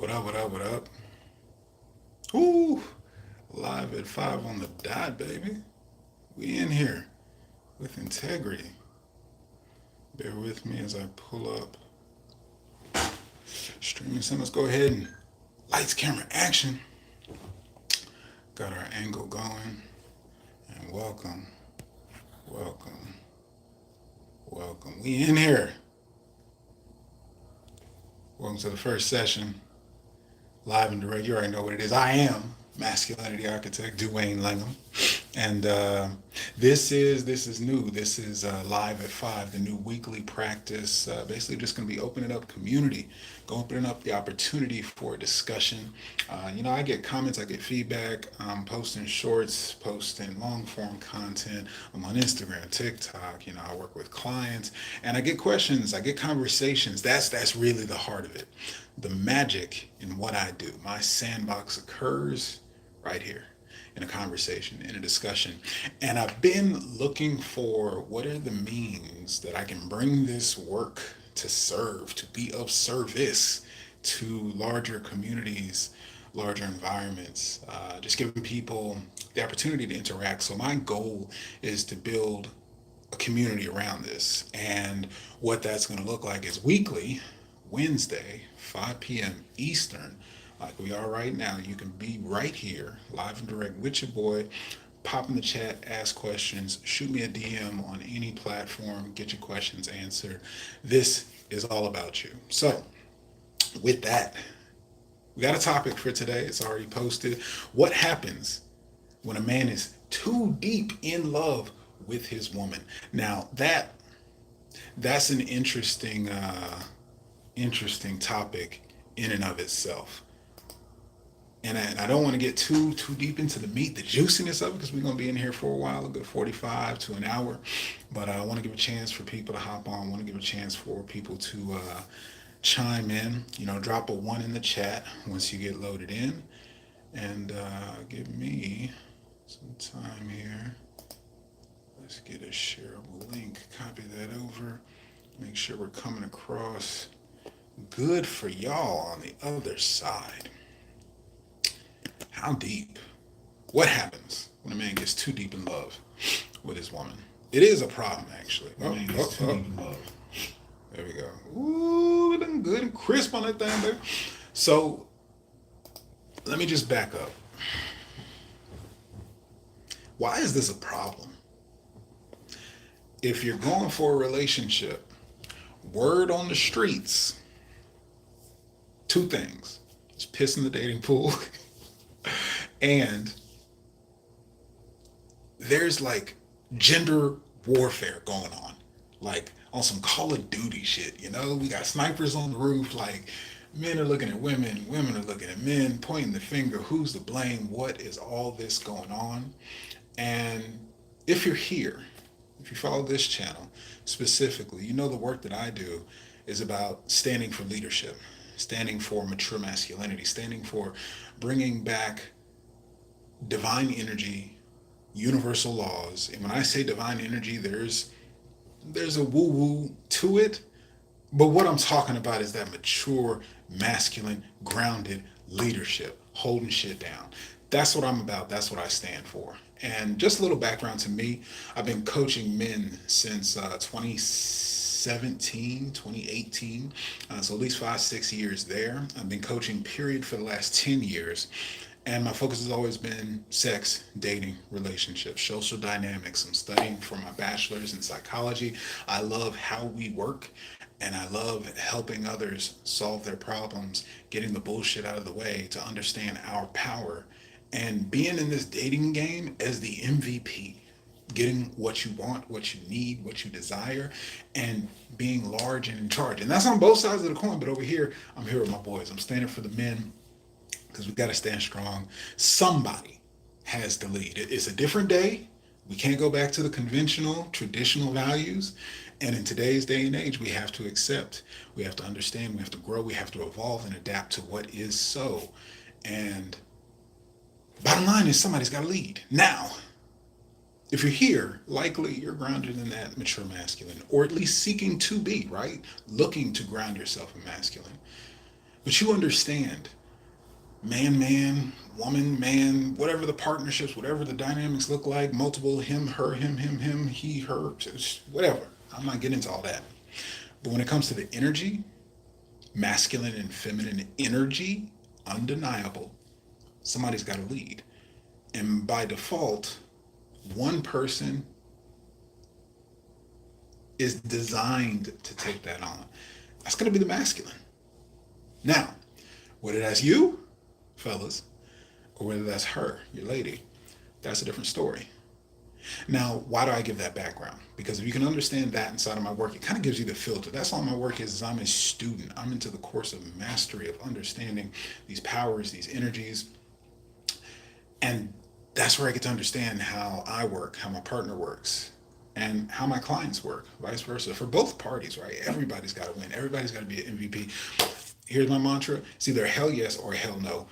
What up, what up, what up? Ooh, live at 5 on the dot, baby. We in here with integrity. Bear with me as I pull up streaming. So let's go ahead and lights, camera, action. Got our angle going. And welcome, welcome, welcome. We in here. Welcome to the first session. Live and direct. You already know what it is. I am masculinity architect Dwayne Langham. And this is new. This is live at 5, the new weekly practice. Basically, just going to be opening up community, opening up the opportunity for discussion. I get comments, I get feedback. I'm posting shorts, posting long form content. I'm on Instagram, TikTok. I work with clients, and I get questions, I get conversations. That's really the heart of it. The magic in what I do. My sandbox occurs right here in a conversation, in a discussion. And I've been looking for what are the means that I can bring this work to serve, to be of service to larger communities, larger environments, just giving people the opportunity to interact. So my goal is to build a community around this. And what that's going to look like is weekly, Wednesday, 5 p.m. Eastern, like we are right now. You can be right here, live and direct with your boy. Pop in the chat, ask questions, shoot me a DM on any platform, get your questions answered. This is all about you. So, with that, we got a topic for today. It's already posted. What happens when a man is too deep in love with his woman? Now, that's an interesting topic in and of itself. And I don't want to get too deep into the meat, the juiciness of it, because we're going to be in here for a while, a good 45 to an hour. But I want to give a chance for people to hop on. I want to give a chance for people to chime in. Drop a 1 in the chat once you get loaded in. And give me some time here. Let's get a shareable link. Copy that over. Make sure we're coming across good for y'all on the other side. How deep? What happens when a man gets too deep in love with his woman? It is a problem, actually. When a man gets too deep in love. There we go. Ooh, looking good and crisp on that thing, baby. So, let me just back up. Why is this a problem? If you're going for a relationship, word on the streets, two things. It's piss in the dating pool. And there's like gender warfare going on, like on some Call of Duty shit. We got snipers on the roof, like men are looking at women, women are looking at men, pointing the finger. Who's to blame? What is all this going on? And if you're here, if you follow this channel specifically, the work that I do is about standing for leadership, standing for mature masculinity, standing for bringing back divine energy, universal laws. And when I say divine energy, there's a woo-woo to it. But what I'm talking about is that mature, masculine, grounded leadership, holding shit down. That's what I'm about. That's what I stand for. And just a little background to me, I've been coaching men since 2017, 2018. So at least 5, 6 years there. I've been coaching, period, for the last 10 years. And my focus has always been sex, dating, relationships, social dynamics. I'm studying for my bachelor's in psychology. I love how we work, and I love helping others solve their problems, getting the bullshit out of the way to understand our power, and being in this dating game as the MVP, getting what you want, what you need, what you desire, and being large and in charge. And that's on both sides of the coin. But over here, I'm here with my boys. I'm standing for the men, because we got to stand strong. Somebody has to lead. It's a different day. We can't go back to the conventional, traditional values. And in today's day and age, we have to accept, we have to understand, we have to grow, we have to evolve and adapt to what is so. And bottom line is somebody's got to lead. Now, if you're here, likely you're grounded in that mature masculine, or at least seeking to be, right? Looking to ground yourself in masculine. But you understand, man, man, woman, man, whatever the partnerships, whatever the dynamics look like, multiple him, her, him, he, her, whatever. I'm not getting into all that. But when it comes to the energy, masculine and feminine energy, undeniable, somebody's got to lead. And by default, one person is designed to take that on. That's going to be the masculine. Now, whether that's you, fellas, or whether that's her, your lady, that's a different story. Now, why do I give that background? Because if you can understand that inside of my work, it kind of gives you the filter. That's all my work is I'm a student. I'm into the course of mastery of understanding these powers, these energies. And that's where I get to understand how I work, how my partner works, and how my clients work, vice versa. For both parties, right? Everybody's got to win. Everybody's got to be an MVP. Here's my mantra. It's either hell yes or hell no.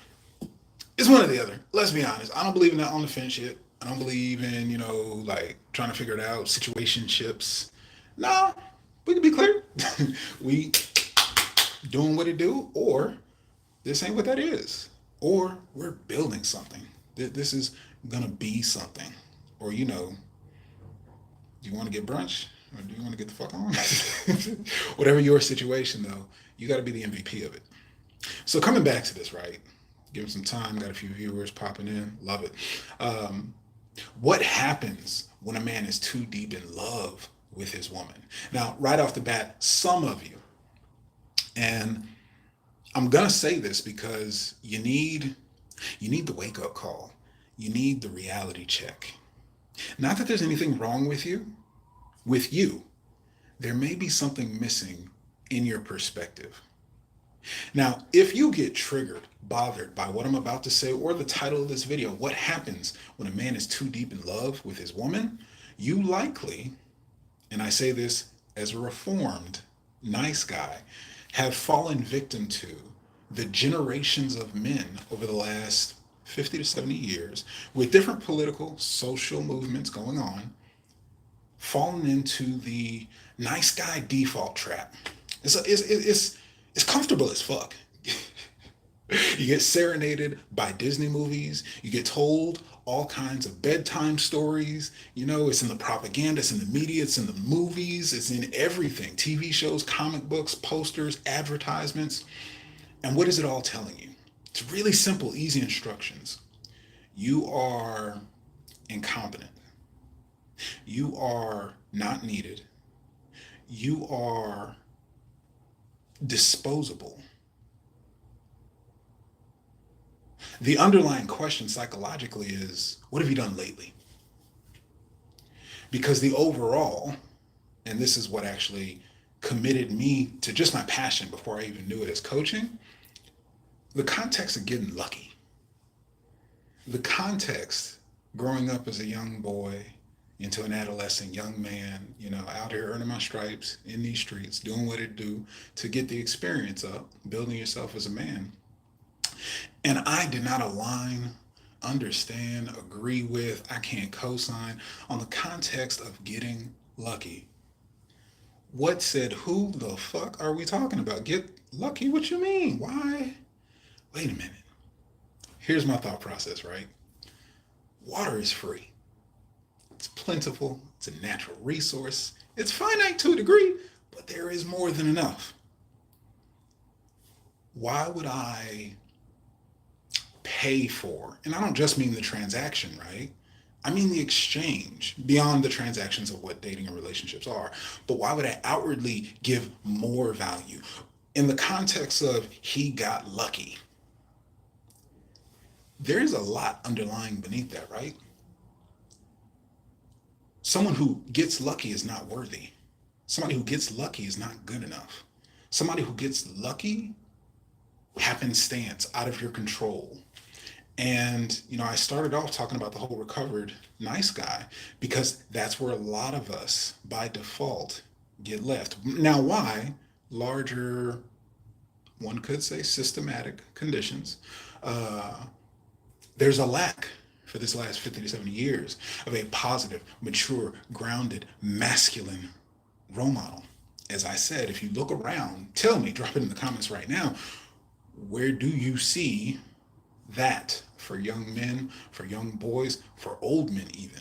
It's one or the other. Let's be honest. I don't believe in that on the fence shit. I don't believe in, like trying to figure it out, situationships. No, we can be clear. We doing what it do, or this ain't what that is. Or we're building something. This is gonna be something. Or, do you want to get brunch? Or do you want to get the fuck on? Whatever your situation though, you gotta be the MVP of it. So coming back to this, right? Give them some time. Got a few viewers popping in. Love it. What happens when a man is too deep in love with his woman? Now, right off the bat, some of you, and I'm gonna say this because you need the wake up call. You need the reality check. Not that there's anything wrong with you. With you, there may be something missing in your perspective. Now, if you get triggered, bothered by what I'm about to say or the title of this video, what happens when a man is too deep in love with his woman? You likely, and I say this as a reformed, nice guy, have fallen victim to the generations of men over the last 50 to 70 years with different political, social movements going on, fallen into the nice guy default trap. It's comfortable as fuck. You get serenaded by Disney movies. You get told all kinds of bedtime stories. It's in the propaganda, it's in the media, it's in the movies, it's in everything. TV shows, comic books, posters, advertisements. And what is it all telling you? It's really simple, easy instructions. You are incompetent. You are not needed. You are disposable. The underlying question psychologically is, what have you done lately? Because the overall, and this is what actually committed me to just my passion before I even knew it as coaching, the context of getting lucky. The context growing up as a young boy into an adolescent young man, out here earning my stripes in these streets, doing what it do to get the experience up, building yourself as a man. And I did not align, understand, agree with, I can't co-sign on the context of getting lucky. What said, who the fuck are we talking about? Get lucky? What you mean? Why? Wait a minute. Here's my thought process, right? Water is free. It's plentiful. It's a natural resource. It's finite to a degree, but there is more than enough. Why would I pay for, and I don't just mean the transaction, right? I mean the exchange beyond the transactions of what dating and relationships are. But why would I outwardly give more value? In the context of he got lucky, there's a lot underlying beneath that, right? Someone who gets lucky is not worthy. Somebody who gets lucky is not good enough. Somebody who gets lucky, happenstance, out of your control. And, I started off talking about the whole recovered nice guy because that's where a lot of us, by default, get left. Now, why? Larger, one could say, systematic conditions. There's a lack for this last 50 to 70 years of a positive, mature, grounded, masculine role model. As I said, if you look around, tell me, drop it in the comments right now, Where do you see that for young men, for young boys, for old men even?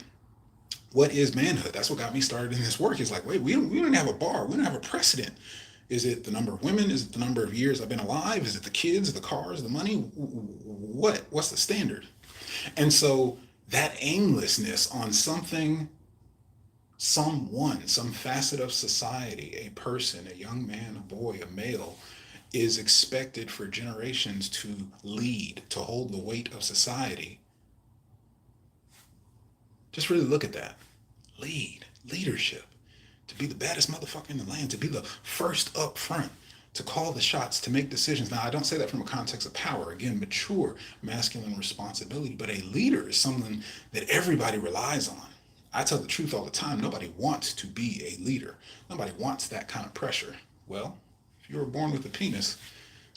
What is manhood? That's what got me started in this work. It's like, wait, we don't have a bar. We don't have a precedent. Is it the number of women? Is it the number of years I've been alive? Is it the kids, the cars, the money? What's the standard? And so that aimlessness on something, someone, some facet of society, a person, a young man, a boy, a male, is expected for generations to lead, to hold the weight of society. Just really look at that. Leadership, to be the baddest motherfucker in the land, to be the first up front, to call the shots, to make decisions. Now, I don't say that from a context of power. Again, mature masculine responsibility, but a leader is someone that everybody relies on. I tell the truth all the time. Nobody wants to be a leader. Nobody wants that kind of pressure. Well, if you were born with a penis,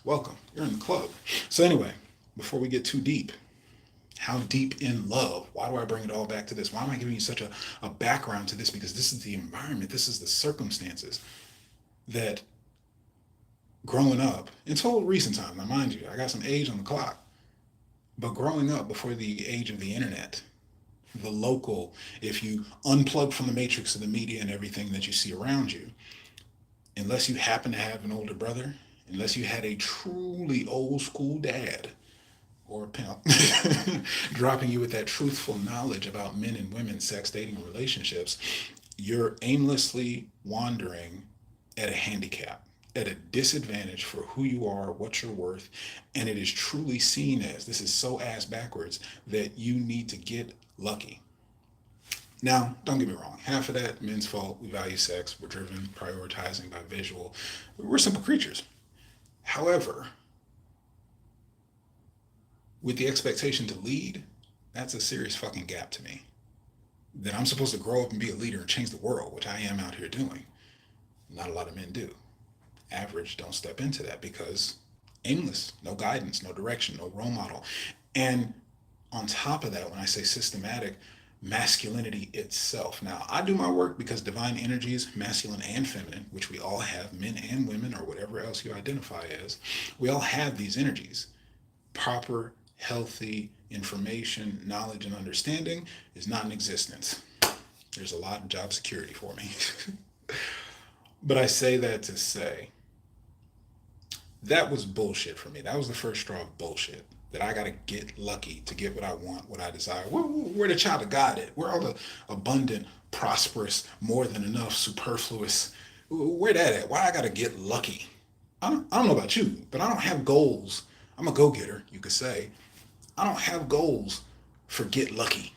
welcome. You're in the club. So anyway, before we get too deep, how deep in love? Why do I bring it all back to this? Why am I giving you such a background to this? Because this is the environment, this is the circumstances that growing up, until recent time, now mind you, I got some age on the clock, but growing up before the age of the internet, the local, if you unplug from the matrix of the media and everything that you see around you, unless you happen to have an older brother, unless you had a truly old school dad or a pimp dropping you with that truthful knowledge about men and women, sex, dating, and relationships, you're aimlessly wandering at a handicap, at a disadvantage for who you are, what you're worth, and it is truly seen as, this is so ass backwards, that you need to get lucky. Now, don't get me wrong, half of that men's fault. We value sex, we're driven, prioritizing by visual. We're simple creatures. However, with the expectation to lead, that's a serious fucking gap to me. That I'm supposed to grow up and be a leader and change the world, which I am out here doing. Not a lot of men do. Average don't step into that because aimless, no guidance, no direction, no role model. And on top of that, when I say systematic, masculinity itself. Now, I do my work because divine energies, masculine and feminine, which we all have, men and women, or whatever else you identify as, we all have these energies. Proper, healthy information, knowledge, and understanding is not in existence. There's a lot of job security for me. But I say that to say, that was bullshit for me. That was the first straw of bullshit. That I gotta get lucky to get what I want, what I desire. Where the child of God at? Where all the abundant, prosperous, more than enough, superfluous? Where that at? Why I gotta get lucky? I don't know about you, but I don't have goals. I'm a go-getter, you could say. I don't have goals for get lucky.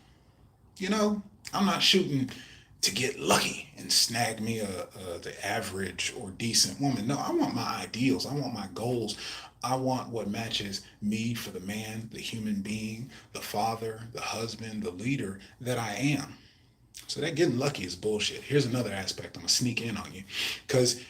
You know, I'm not shooting to get lucky and snag me the average or decent woman. No, I want my ideals. I want my goals. I want what matches me for the man, the human being, the father, the husband, the leader that I am. So that getting lucky is bullshit. Here's another aspect. I'm going to sneak in on you. Because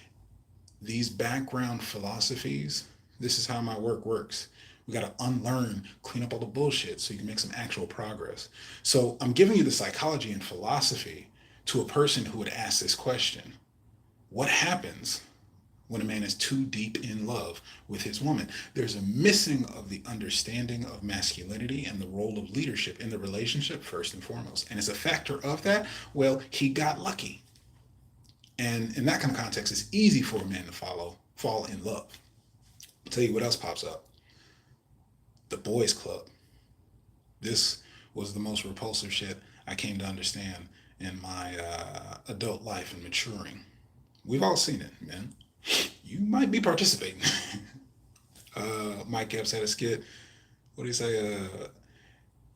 these background philosophies, this is how my work works. We got to unlearn, clean up all the bullshit so you can make some actual progress. So I'm giving you the psychology and philosophy to a person who would ask this question. What happens when a man is too deep in love with his woman? There's a missing of the understanding of masculinity and the role of leadership in the relationship first and foremost. And as a factor of that, well, he got lucky. And in that kind of context, it's easy for a man to fall in love. I'll tell you what else pops up. The boys club. This was the most repulsive shit I came to understand in my adult life and maturing. We've all seen it, man. You might be participating. Mike Epps had a skit. What do you say?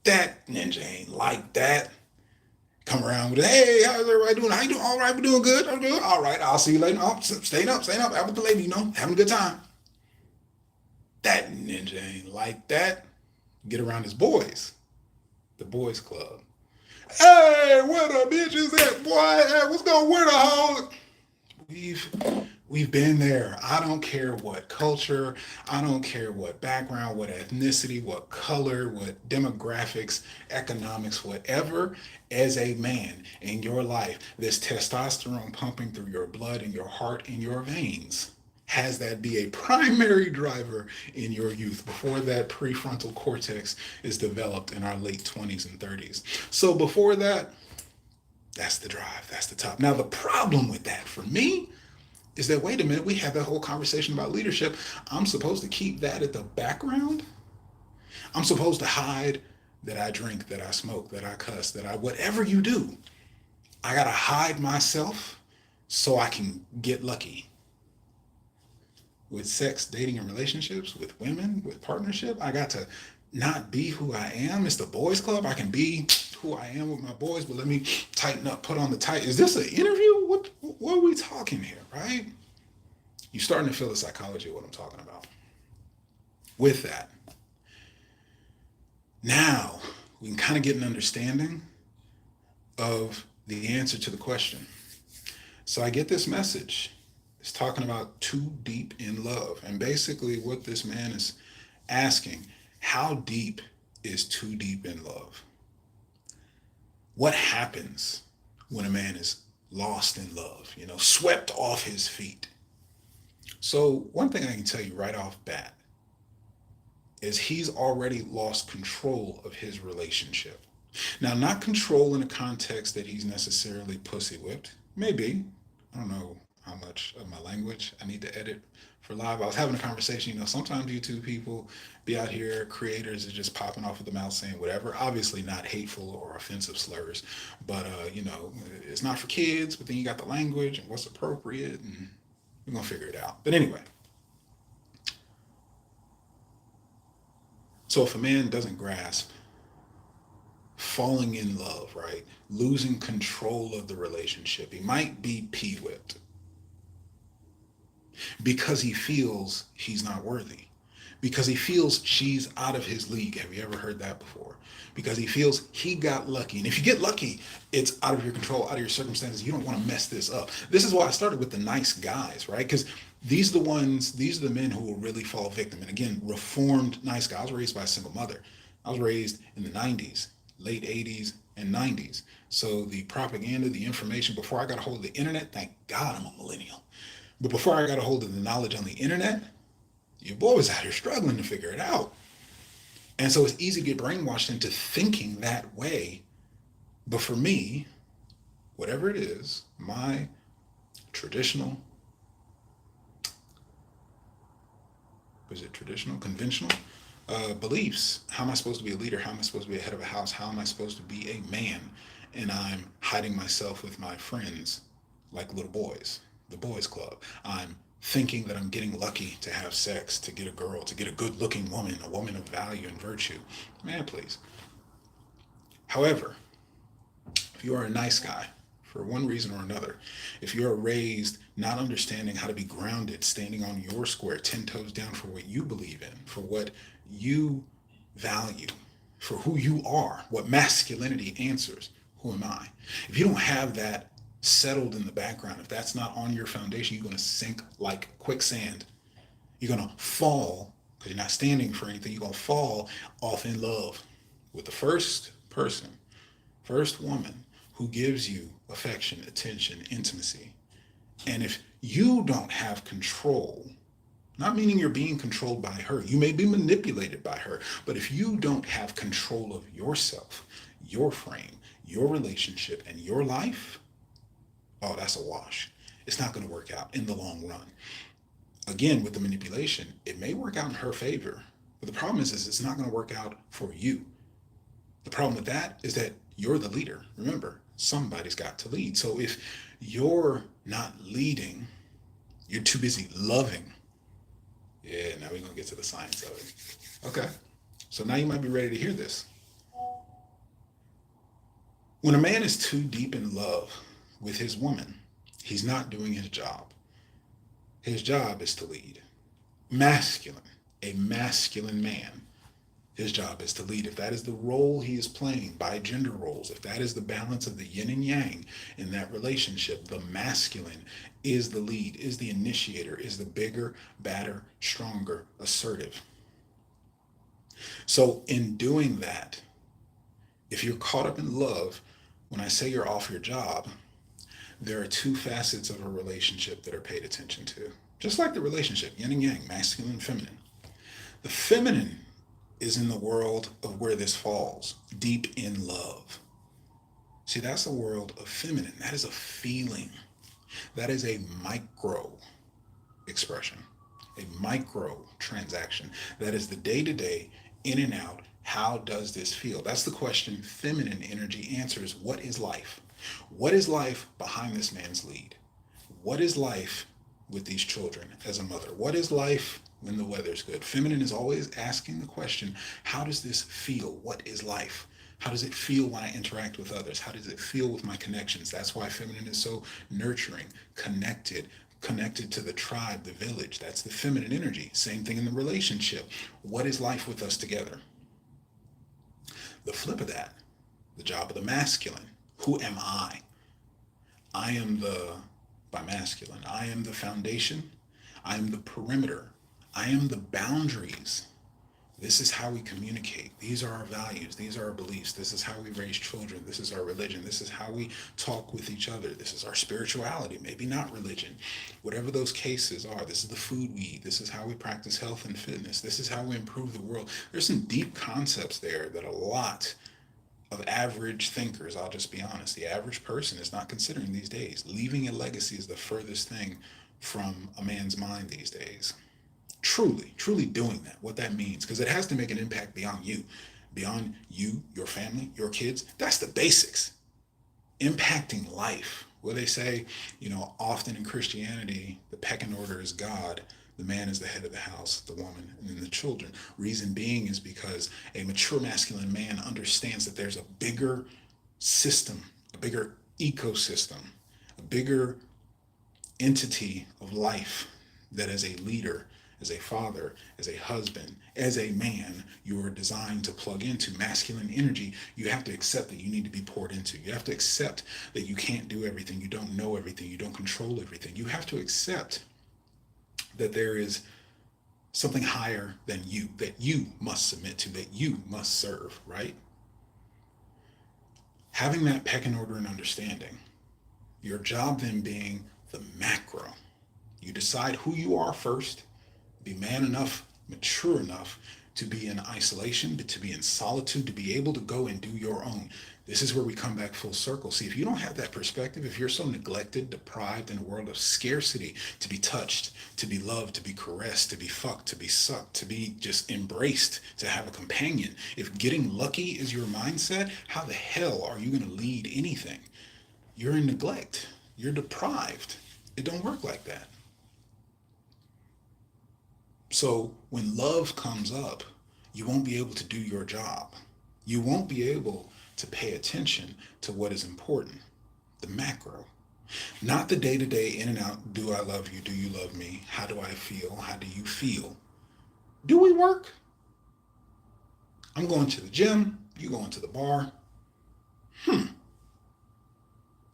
That ninja ain't like that. Come around with, hey, how's everybody doing? How you doing? All right, we're doing good. I'm good. All right, I'll see you later. Oh, staying up. Out with the lady, having a good time. That ninja ain't like that. Get around his boys. The boys club. Hey, where the bitches at, boy? Hey, what's going on? Where the hog? We've been there. I don't care what culture, I don't care what background, what ethnicity, what color, what demographics, economics, whatever. As a man in your life, this testosterone pumping through your blood and your heart and your veins. has that be a primary driver in your youth before that prefrontal cortex is developed in our late 20s and 30s. So before that, that's the drive, that's the top. Now, the problem with that for me is that, wait a minute, we had that whole conversation about leadership. I'm supposed to keep that at the background? I'm supposed to hide that I drink, that I smoke, that I cuss, that I, whatever you do, I gotta hide myself so I can get lucky with sex, dating, and relationships, with women, with partnership. I got to not be who I am. It's the boys club. I can be who I am with my boys, but let me tighten up, put on the tight. Is this an interview? What are we talking here, right? You're starting to feel the psychology of what I'm talking about. With that, now we can kind of get an understanding of the answer to the question. So I get this message. It's talking about too deep in love. And basically what this man is asking, how deep is too deep in love? What happens when a man is lost in love, swept off his feet? So one thing I can tell you right off bat is he's already lost control of his relationship. Now, not control in a context that he's necessarily pussy whipped. Maybe. I don't know how much of my language I need to edit for live. I was having a conversation, sometimes YouTube people be out here, creators are just popping off of the mouth saying whatever. Obviously not hateful or offensive slurs, but it's not for kids, but then you got the language and what's appropriate, and we're going to figure it out. But anyway, so if a man doesn't grasp falling in love, right? Losing control of the relationship. He might be P-whipped because he feels he's not worthy. Because he feels she's out of his league. Have you ever heard that before? Because he feels he got lucky. And if you get lucky, it's out of your control, out of your circumstances. You don't want to mess this up. This is why I started with the nice guys, right? Because these are the men who will really fall victim. And again, reformed nice guys. I was raised by a single mother. I was raised in the 90s. Late 80s and 90s. So the propaganda, the information, before I got a hold of the internet, thank God I'm a millennial. But before I got a hold of the knowledge on the internet, your boy was out here struggling to figure it out. And so it's easy to get brainwashed into thinking that way. But for me, whatever it is, my traditional, conventional beliefs. How am I supposed to be a leader? How am I supposed to be a head of a house? How am I supposed to be a man? And I'm hiding myself with my friends like little boys, the boys club. I'm thinking that I'm getting lucky to have sex, to get a girl, to get a good looking woman, a woman of value and virtue. Man, please. However, if you are a nice guy, for one reason or another, if you're raised not understanding how to be grounded, standing on your square, 10 toes down for what you believe in, for what you value, for who you are, what masculinity answers, who am I? If you don't have that settled in the background, if that's not on your foundation, you're going to sink like quicksand. You're going to fall because you're not standing for anything. You're going to fall off in love with the first person, first woman who gives you affection, attention, intimacy. And if you don't have control, not meaning you're being controlled by her, you may be manipulated by her, but if you don't have control of yourself, your frame, your relationship, and your life, oh, that's a wash. It's not going to work out in the long run. Again, with the manipulation, it may work out in her favor, but the problem is it's not going to work out for you. The problem with that is that you're the leader. Remember, somebody's got to lead. So if you're not leading, you're too busy loving. Yeah, now we're going to get to the science of it. Okay, so now you might be ready to hear this. When a man is too deep in love with his woman, he's not doing his job. His job is to lead. Masculine, a masculine man, his job is to lead. If that is the role he is playing by gender roles, if that is the balance of the yin and yang in that relationship, the masculine is the lead, is the initiator, is the bigger, badder, stronger, assertive. So in doing that, if you're caught up in love, when I say you're off your job, there are two facets of a relationship that are paid attention to. Just like the relationship, yin and yang, masculine and feminine. The feminine is in the world of where this falls, deep in love. See, that's a world of feminine. That is a feeling. That is a micro expression, a micro transaction. That is the day to day, in and out. How does this feel? That's the question feminine energy answers. What is life? What is life behind this man's lead? What is life with these children as a mother? What is life when the weather's good? Feminine is always asking the question, how does this feel? What is life? How does it feel when I interact with others? How does it feel with my connections? That's why feminine is so nurturing, connected to the tribe, the village. That's the feminine energy. Same thing in the relationship. What is life with us together? The flip of that, the job of the masculine. Who am I? I am by masculine, I am the foundation. I am the perimeter. I am the boundaries. This is how we communicate. These are our values. These are our beliefs. This is how we raise children. This is our religion. This is how we talk with each other. This is our spirituality, maybe not religion. Whatever those cases are, this is the food we eat. This is how we practice health and fitness. This is how we improve the world. There's some deep concepts there that a lot of average thinkers, I'll just be honest, the average person is not considering these days. Leaving a legacy is the furthest thing from a man's mind these days. Truly doing that, what that means, because it has to make an impact beyond you, your family, your kids. That's the basics. Impacting life. Well, they say, often in Christianity, the pecking order is God. The man is the head of the house, the woman, and then the children. Reason being is because a mature masculine man understands that there's a bigger system, a bigger ecosystem, a bigger entity of life that as a leader, as a father, as a husband, as a man, you are designed to plug into masculine energy. You have to accept that you need to be poured into. You have to accept that you can't do everything. You don't know everything. You don't control everything. You have to accept that there is something higher than you, that you must submit to, that you must serve, right? Having that pecking order and understanding, your job then being the macro. You decide who you are first, be man enough, mature enough to be in isolation, but to be in solitude, to be able to go and do your own. This is where we come back full circle. See, if you don't have that perspective, if you're so neglected, deprived in a world of scarcity, to be touched, to be loved, to be caressed, to be fucked, to be sucked, to be just embraced, to have a companion, if getting lucky is your mindset, how the hell are you going to lead anything? You're in neglect. You're deprived. It don't work like that. So when love comes up, you won't be able to do your job. You won't be able to pay attention to what is important, the macro, not the day-to-day in and out. Do I love you? Do you love me? How do I feel? How do you feel? Do we work? I'm going to the gym. You going to the bar.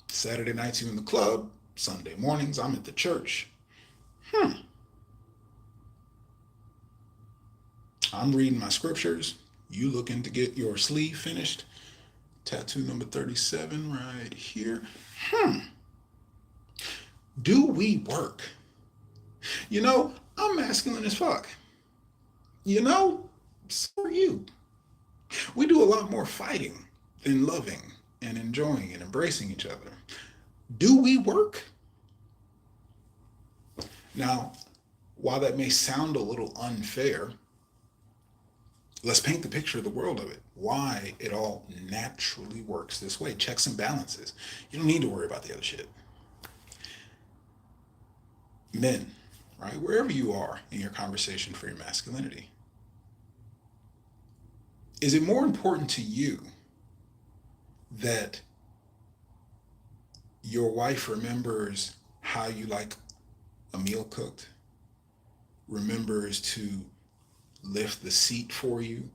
Saturday nights you in the club. Sunday mornings I'm at the church. I'm reading my scriptures. You looking to get your sleeve finished. Tattoo number 37 right here. Do we work? I'm masculine as fuck. So are you. We do a lot more fighting than loving and enjoying and embracing each other. Do we work? Now, while that may sound a little unfair, let's paint the picture of the world of it. Why it all naturally works this way. Checks and balances. You don't need to worry about the other shit. Men, right? Wherever you are in your conversation for your masculinity, is it more important to you that your wife remembers how you like a meal cooked, remembers to lift the seat for you,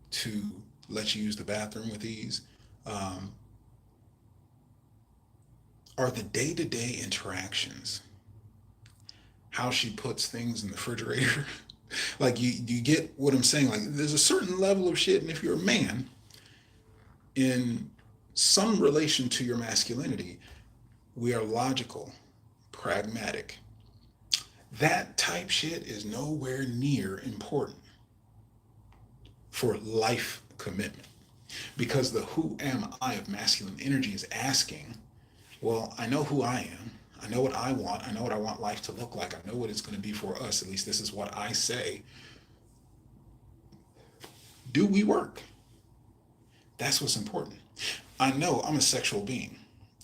to let you use the bathroom with ease? Are the day-to-day interactions, how she puts things in the refrigerator? Like you get what I'm saying? Like there's a certain level of shit, and if you're a man, in some relation to your masculinity, we are logical, pragmatic, That type shit is nowhere near important for life commitment. Because the who am I of masculine energy is asking, well, I know who I am. I know what I want. I know what I want life to look like. I know what it's going to be for us. At least this is what I say. Do we work? That's what's important. I know I'm a sexual being.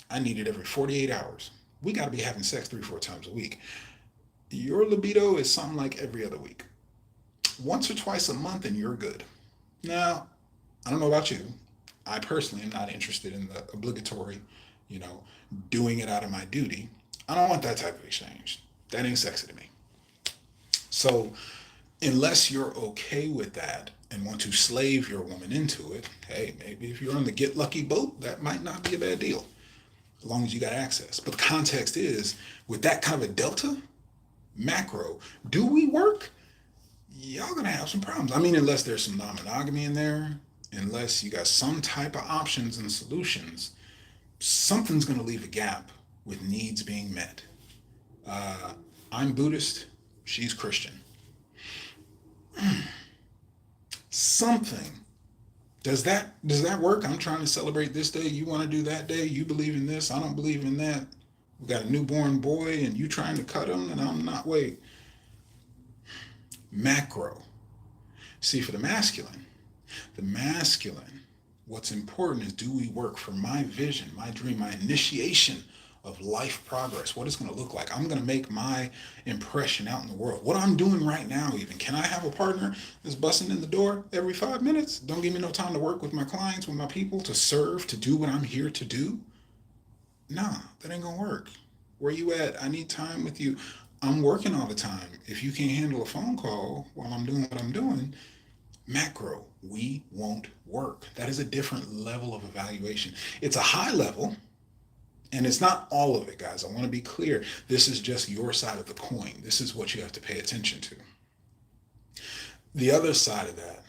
I need it every 48 hours. We got to be having sex 3, 4 times a week. Your libido is something like every other week. Once or twice a month and you're good. Now, I don't know about you. I personally am not interested in the obligatory, you know, doing it out of my duty. I don't want that type of exchange. That ain't sexy to me. So, unless you're okay with that and want to slave your woman into it, hey, maybe if you're on the get lucky boat, that might not be a bad deal, as long as you got access. But the context is, with that kind of a delta, macro, do we work? Y'all gonna have some problems. I mean, unless there's some non-monogamy in there, unless you got some type of options and solutions, something's gonna leave a gap with needs being met. Uh, I'm Buddhist, she's Christian. Something. Does that work? I'm trying to celebrate this day. You want to do that day? You believe in this? I don't believe in that. We got a newborn boy, and you trying to cut him, and I'm not. Wait. Macro. See, for the masculine, what's important is, do we work for my vision, my dream, my initiation of life progress? What it's going to look like. I'm going to make my impression out in the world. What I'm doing right now, even. Can I have a partner that's busting in the door every 5 minutes? Don't give me no time to work with my clients, with my people, to serve, to do what I'm here to do? Nah, that ain't going to work. Where you at? I need time with you. I'm working all the time. If you can't handle a phone call while I'm doing what I'm doing, macro, we won't work. That is a different level of evaluation. It's a high level, and it's not all of it, guys. I want to be clear. This is just your side of the coin. This is what you have to pay attention to. The other side of that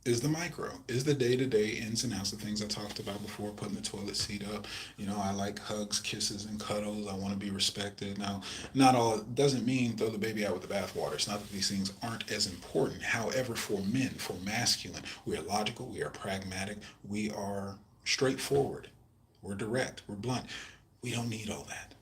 is the micro, is the day-to-day ins and outs, the things I talked about before, putting the toilet seat up. I like hugs, kisses, and cuddles. I want to be respected. Now, not all, doesn't mean throw the baby out with the bathwater. It's not that these things aren't as important. However, for men, for masculine, we are logical, we are pragmatic, we are straightforward, we're direct, we're blunt. We don't need all that.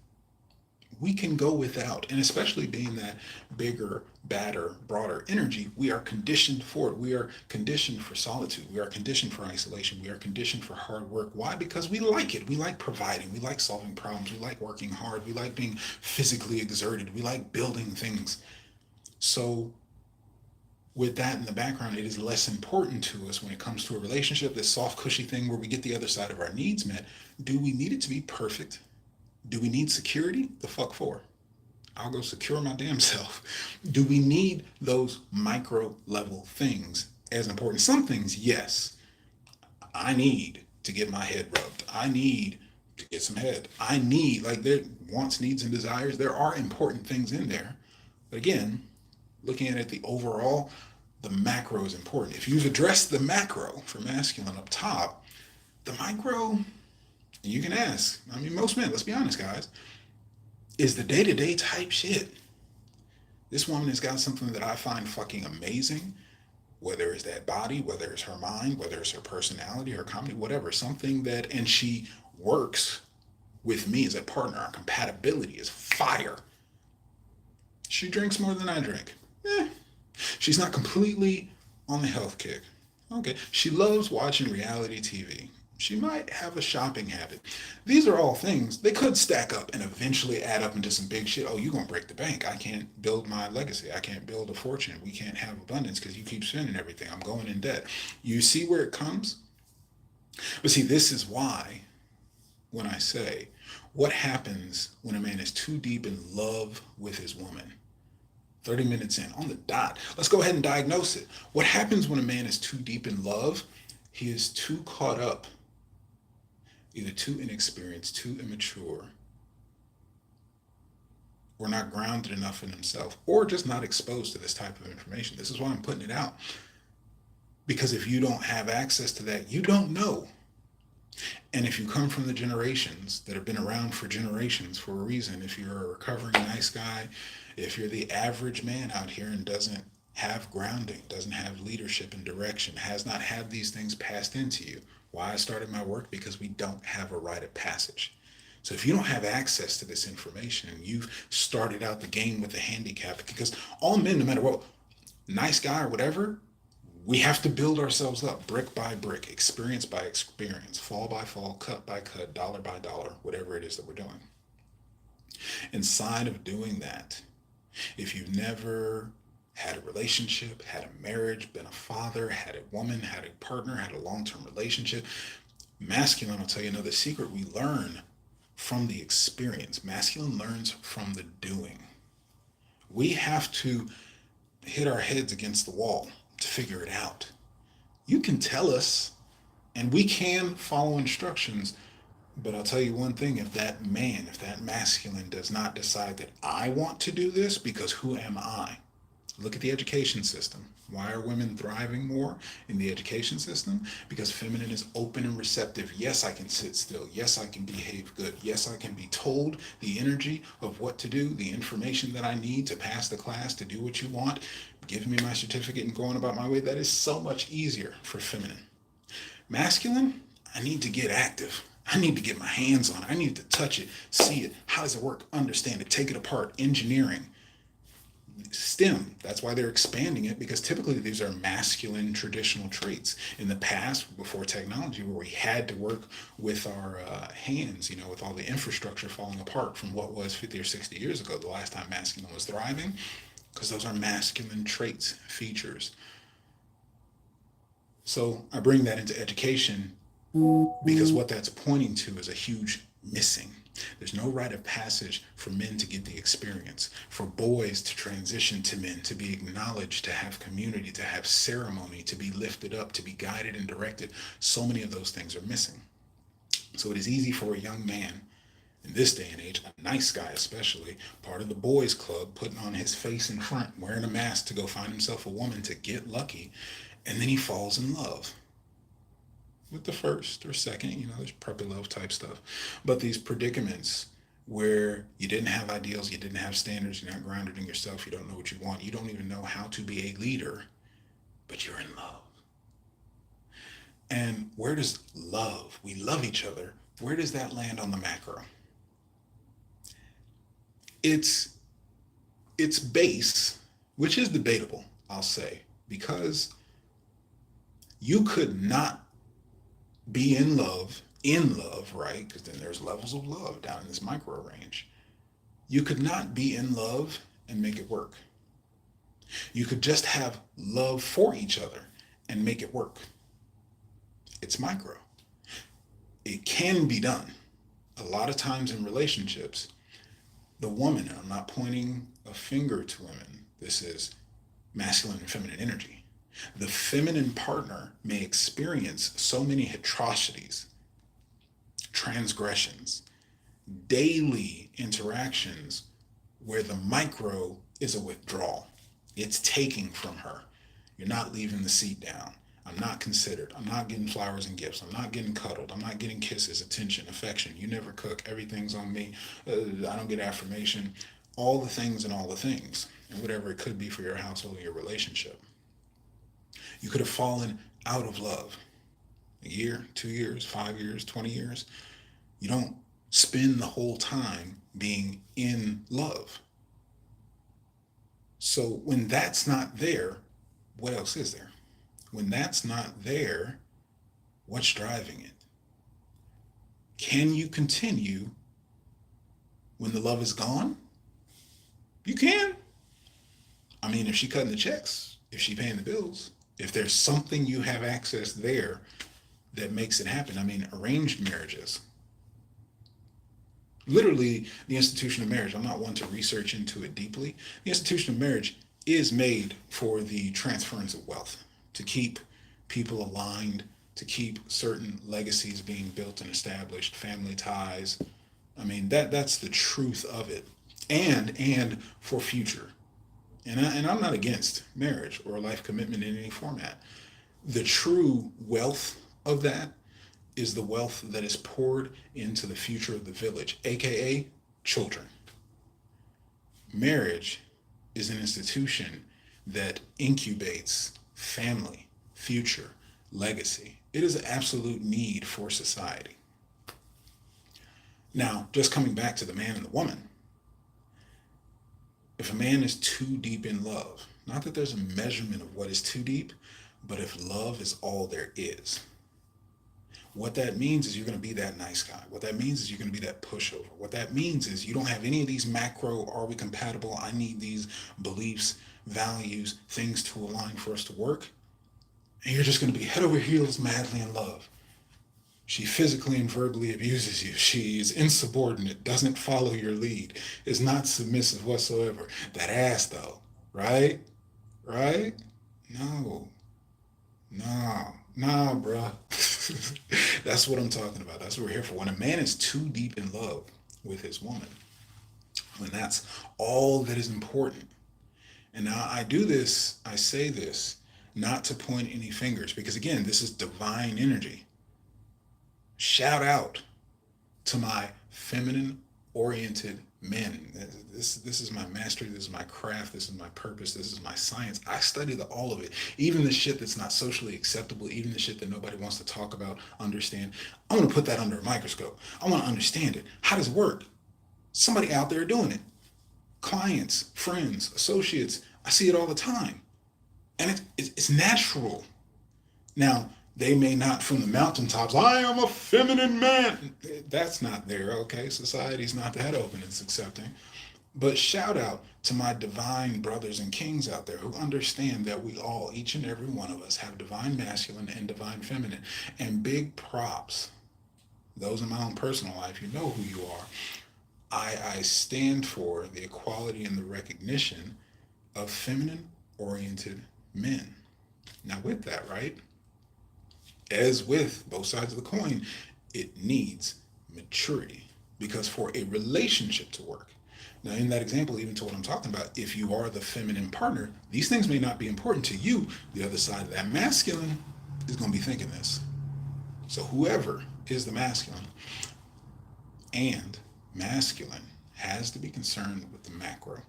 We can go without, and especially being that bigger, badder, broader energy, we are conditioned for it. We are conditioned for solitude. We are conditioned for isolation. We are conditioned for hard work. Why? Because we like it. We like providing. We like solving problems. We like working hard. We like being physically exerted. We like building things. So with that in the background, it is less important to us when it comes to a relationship, this soft, cushy thing where we get the other side of our needs met. Do we need it to be perfect? Do we need security? The fuck for? I'll go secure my damn self. Do we need those micro level things as important? Some things, yes. I need to get my head rubbed. I need to get some head. I need, like, there wants, needs, and desires. There are important things in there. But again, looking at it, the overall, the macro is important. If you've addressed the macro for masculine up top, the micro, you can ask. I mean, most men, let's be honest, guys, is the day-to-day type shit. This woman has got something that I find fucking amazing, whether it's that body, whether it's her mind, whether it's her personality, her comedy, whatever, something that, and she works with me as a partner. Our compatibility is fire. She drinks more than I drink. She's not completely on the health kick. Okay. She loves watching reality TV. She might have a shopping habit. These are all things, they could stack up and eventually add up into some big shit. Oh, you're going to break the bank. I can't build my legacy. I can't build a fortune. We can't have abundance because you keep spending everything. I'm going in debt. You see where it comes? But see, this is why when I say, what happens when a man is too deep in love with his woman? 30 minutes in, on the dot. Let's go ahead and diagnose it. What happens when a man is too deep in love? He is too caught up, either too inexperienced, too immature, or not grounded enough in himself, or just not exposed to this type of information. This is why I'm putting it out. Because if you don't have access to that, you don't know. And if you come from the generations that have been around for generations for a reason, if you're a recovering nice guy, if you're the average man out here and doesn't have grounding, doesn't have leadership and direction, has not had these things passed into you. Why I started my work? Because we don't have a rite of passage. So if you don't have access to this information and you've started out the game with a handicap, because all men, no matter what, nice guy or whatever, we have to build ourselves up brick by brick, experience by experience, fall by fall, cut by cut, dollar by dollar, whatever it is that we're doing. Inside of doing that, if you've never had a relationship, had a marriage, been a father, had a woman, had a partner, had a long term relationship, masculine, I'll tell you another secret, we learn from the experience. Masculine learns from the doing. We have to hit our heads against the wall to figure it out. You can tell us, and we can follow instructions, but I'll tell you one thing, if that man, if that masculine does not decide that I want to do this, because who am I? Look at the education system. Why are women thriving more in the education system? Because feminine is open and receptive. Yes, I can sit still. Yes, I can behave good. Yes, I can be told the energy of what to do, the information that I need to pass the class, to do what you want. Give me my certificate and going about my way. That is so much easier for feminine. Masculine, I need to get active. I need to get my hands on it. I need to touch it, see it. How does it work? Understand it, take it apart. Engineering, STEM. That's why they're expanding it, because typically these are masculine traditional traits. In the past, before technology, where we had to work with our hands, with all the infrastructure falling apart from what was 50 or 60 years ago, the last time masculine was thriving, because those are masculine traits, features. So I bring that into education because what that's pointing to is a huge missing. There's no rite of passage for men to get the experience, for boys to transition to men, to be acknowledged, to have community, to have ceremony, to be lifted up, to be guided and directed. So many of those things are missing. So it is easy for a young man in this day and age, a nice guy especially, part of the boys club, putting on his face in front, wearing a mask to go find himself a woman to get lucky, and then he falls in love with the first or second, there's puppy love type stuff. But these predicaments where you didn't have ideals, you didn't have standards, you're not grounded in yourself, you don't know what you want, you don't even know how to be a leader, but you're in love. And where does love, we love each other, where does that land on the macro? It's base, which is debatable, I'll say, because you could not be in love, right? Because then there's levels of love down in this micro range. You could not be in love and make it work. You could just have love for each other and make it work. It's micro. It can be done. A lot of times in relationships, the woman, and I'm not pointing a finger to women, this is masculine and feminine energy. The feminine partner may experience so many atrocities, transgressions, daily interactions where the micro is a withdrawal. It's taking from her. You're not leaving the seat down. I'm not considered. I'm not getting flowers and gifts. I'm not getting cuddled. I'm not getting kisses, attention, affection. You never cook. Everything's on me. I don't get affirmation. All the things and all the things, and whatever it could be for your household or your relationship. You could have fallen out of love. A year, 2 years, 5 years, 20 years. You don't spend the whole time being in love. So when that's not there, what else is there? When that's not there, what's driving it? Can you continue when the love is gone? You can. I mean, if she cutting the checks, if she paying the bills, if there's something you have access there that makes it happen. I mean, arranged marriages. Literally, the institution of marriage, I'm not one to research into it deeply. The institution of marriage is made for the transference of wealth, to keep people aligned, to keep certain legacies being built and established, family ties. I mean, that's the truth of it. And for future. And I'm not against marriage or a life commitment in any format. The true wealth of that is the wealth that is poured into the future of the village, aka children. Marriage is an institution that incubates family, future, legacy. It is an absolute need for society. Now, just coming back to the man and the woman, if a man is too deep in love, not that there's a measurement of what is too deep, but if love is all there is, what that means is you're going to be that nice guy. What that means is you're going to be that pushover. What that means is you don't have any of these macro, are we compatible? I need these beliefs, values, things to align for us to work. And you're just going to be head over heels madly in love. She physically and verbally abuses you. She is insubordinate, doesn't follow your lead, is not submissive whatsoever. That ass though, right? Right? No. No, bruh. That's what I'm talking about. That's what we're here for. When a man is too deep in love with his woman, when that's all that is important. And now I say this, not to point any fingers, because again, this is divine energy. Shout out to my feminine oriented men. This is my mastery, this is my craft, this is my purpose, this is my science. I study all of it. Even the shit that's not socially acceptable, even the shit that nobody wants to talk about, understand. I want to put that under a microscope. I want to understand it. How does it work? Somebody out there doing it. Clients, friends, associates. I see it all the time. And it's natural. Now, they may not from the mountaintops, I am a feminine man. That's not there, okay? Society's not that open, it's accepting. But shout out to my divine brothers and kings out there who understand that we all, each and every one of us, have divine masculine and divine feminine. And big props, those in my own personal life, you know who you are. I stand for the equality and the recognition of feminine oriented men. Now with that, right? As with both sides of the coin, it needs maturity, because for a relationship to work. Now, in that example, even to what I'm talking about, if you are the feminine partner, these things may not be important to you. The other side of that masculine is going to be thinking this. So whoever is the masculine and masculine has to be concerned with the macro,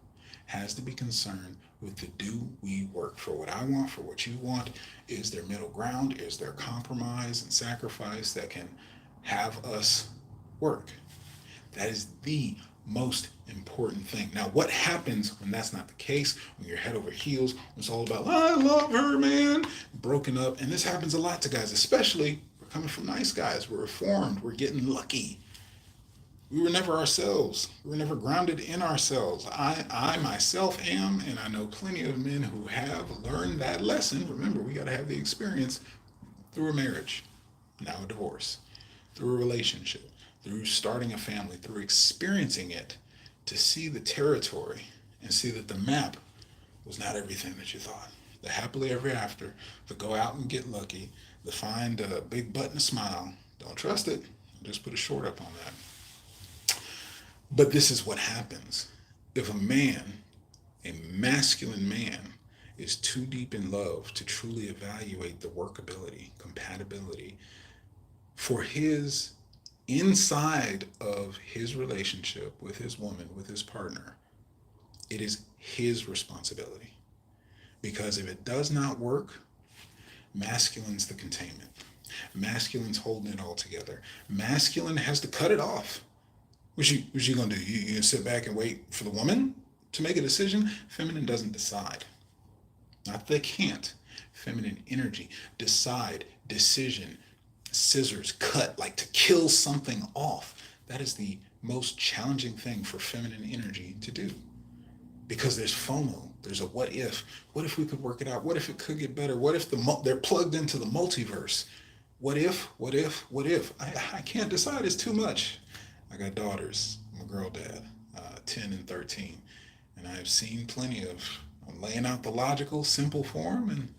has to be concerned with the do we work for what I want, for what you want. Is there middle ground? Is there compromise and sacrifice that can have us work? That is the most important thing. Now, what happens when that's not the case, when you're head over heels, when it's all about, I love her, man, broken up, and this happens a lot to guys, especially we're coming from nice guys, we're reformed, we're getting lucky. We were never ourselves. We were never grounded in ourselves. I myself am, and I know plenty of men who have learned that lesson. Remember, we got to have the experience through a marriage, now a divorce, through a relationship, through starting a family, through experiencing it, to see the territory and see that the map was not everything that you thought. The happily ever after, the go out and get lucky, the find a big butt and a smile. Don't trust it. Just put a short up on that. But this is what happens. If a man, a masculine man, is too deep in love to truly evaluate the workability, compatibility for his inside of his relationship with his woman, with his partner, it is his responsibility. Because if it does not work, masculine's the containment. Masculine's holding it all together. Masculine has to cut it off. What you gonna do? You gonna sit back and wait for the woman to make a decision? Feminine doesn't decide. Not that they can't. Feminine energy, decide, decision, scissors, cut, like to kill something off. That is the most challenging thing for feminine energy to do. Because there's FOMO. There's a what if. What if we could work it out? What if it could get better? What if they're plugged into the multiverse? What if? I can't decide. It's too much. I got daughters. I'm a girl dad, 10 and 13. And I've seen plenty of, I'm laying out the logical, simple form, and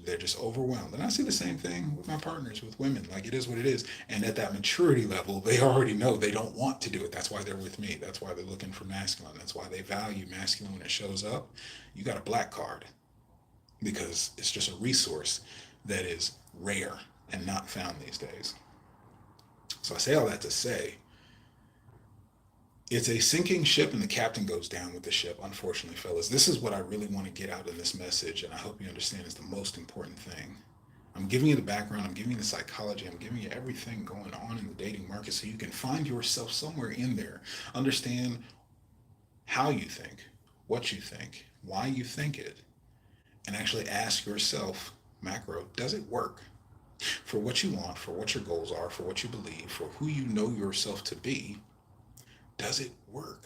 they're just overwhelmed. And I see the same thing with my partners, with women. Like, it is what it is. And at that maturity level, they already know they don't want to do it. That's why they're with me. That's why they're looking for masculine. That's why they value masculine when it shows up. You got a black card, because it's just a resource that is rare and not found these days. So I say all that to say, it's a sinking ship and the captain goes down with the ship, unfortunately, fellas. This is what I really want to get out of this message, and I hope you understand is the most important thing. I'm giving you the background, I'm giving you the psychology, I'm giving you everything going on in the dating market so you can find yourself somewhere in there. Understand how you think, what you think, why you think it, and actually ask yourself, macro, does it work? For what you want, for what your goals are, for what you believe, for who you know yourself to be, does it work?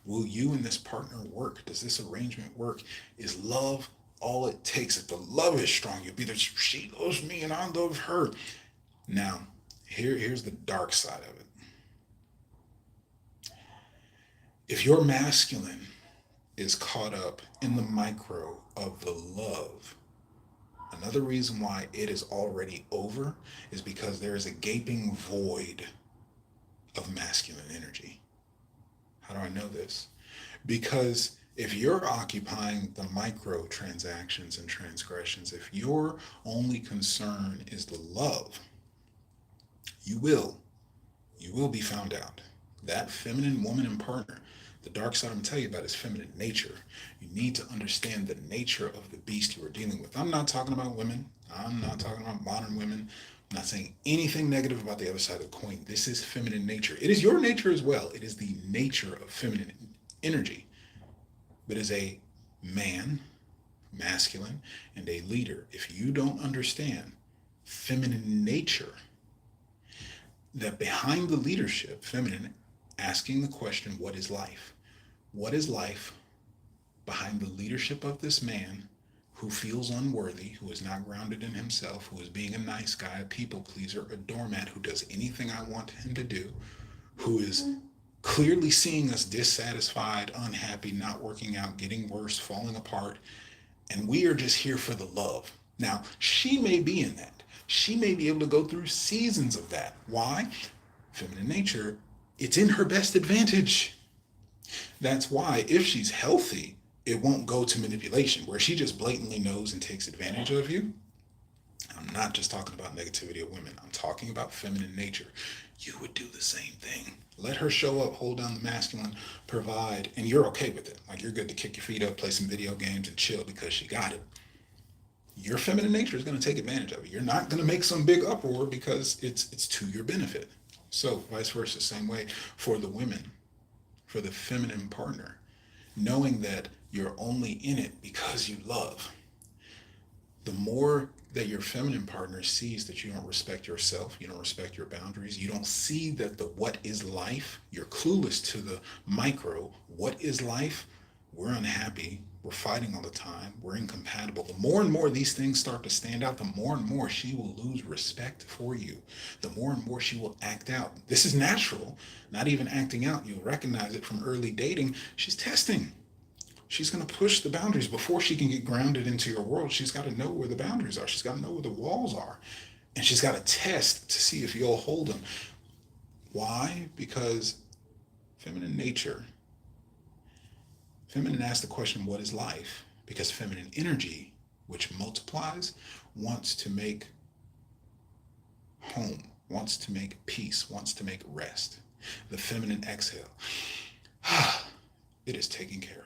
Will you and this partner work? Does this arrangement work? Is love all it takes? If the love is strong, you'll be there. She loves me and I love her. Now, here's the dark side of it. If your masculine is caught up in the micro of the love, another reason why it is already over is because there is a gaping void of masculine energy. How do I know this? Because if you're occupying the micro transactions and transgressions, if your only concern is the love, you will be found out. That feminine woman and partner, the dark side I'm going to tell you about is feminine nature. You need to understand the nature of the beast you are dealing with. I'm not talking about women. I'm not talking about modern women. I'm not saying anything negative about the other side of the coin. This is feminine nature. It is your nature as well. It is the nature of feminine energy. But as a man, masculine, and a leader, if you don't understand feminine nature, that behind the leadership, feminine, asking the question, what is life? What is life behind the leadership of this man who feels unworthy, who is not grounded in himself, who is being a nice guy, a people pleaser, a doormat, who does anything I want him to do, who is clearly seeing us dissatisfied, unhappy, not working out, getting worse, falling apart, and we are just here for the love. Now, she may be in that. She may be able to go through seasons of that. Why? Feminine nature, it's in her best advantage. That's why if she's healthy, it won't go to manipulation, where she just blatantly knows and takes advantage of you. I'm not just talking about negativity of women. I'm talking about feminine nature. You would do the same thing. Let her show up, hold down the masculine, provide, and you're okay with it. Like you're good to kick your feet up, play some video games, and chill because she got it. Your feminine nature is going to take advantage of it. You're not going to make some big uproar because it's to your benefit. So vice versa, same way for the women, for the feminine partner, knowing that you're only in it because you love. The more that your feminine partner sees that you don't respect yourself, you don't respect your boundaries, you don't see that the what is life, you're clueless to the micro, what is life? We're unhappy, we're fighting all the time, we're incompatible. The more and more these things start to stand out, the more and more she will lose respect for you. The more and more she will act out. This is natural, not even acting out. You'll recognize it from early dating. She's testing. She's going to push the boundaries before she can get grounded into your world. She's got to know where the boundaries are. She's got to know where the walls are. And she's got to test to see if you'll hold them. Why? Because feminine nature, feminine asks the question, what is life? Because feminine energy, which multiplies, wants to make home, wants to make peace, wants to make rest. The feminine exhale. It is taken care of.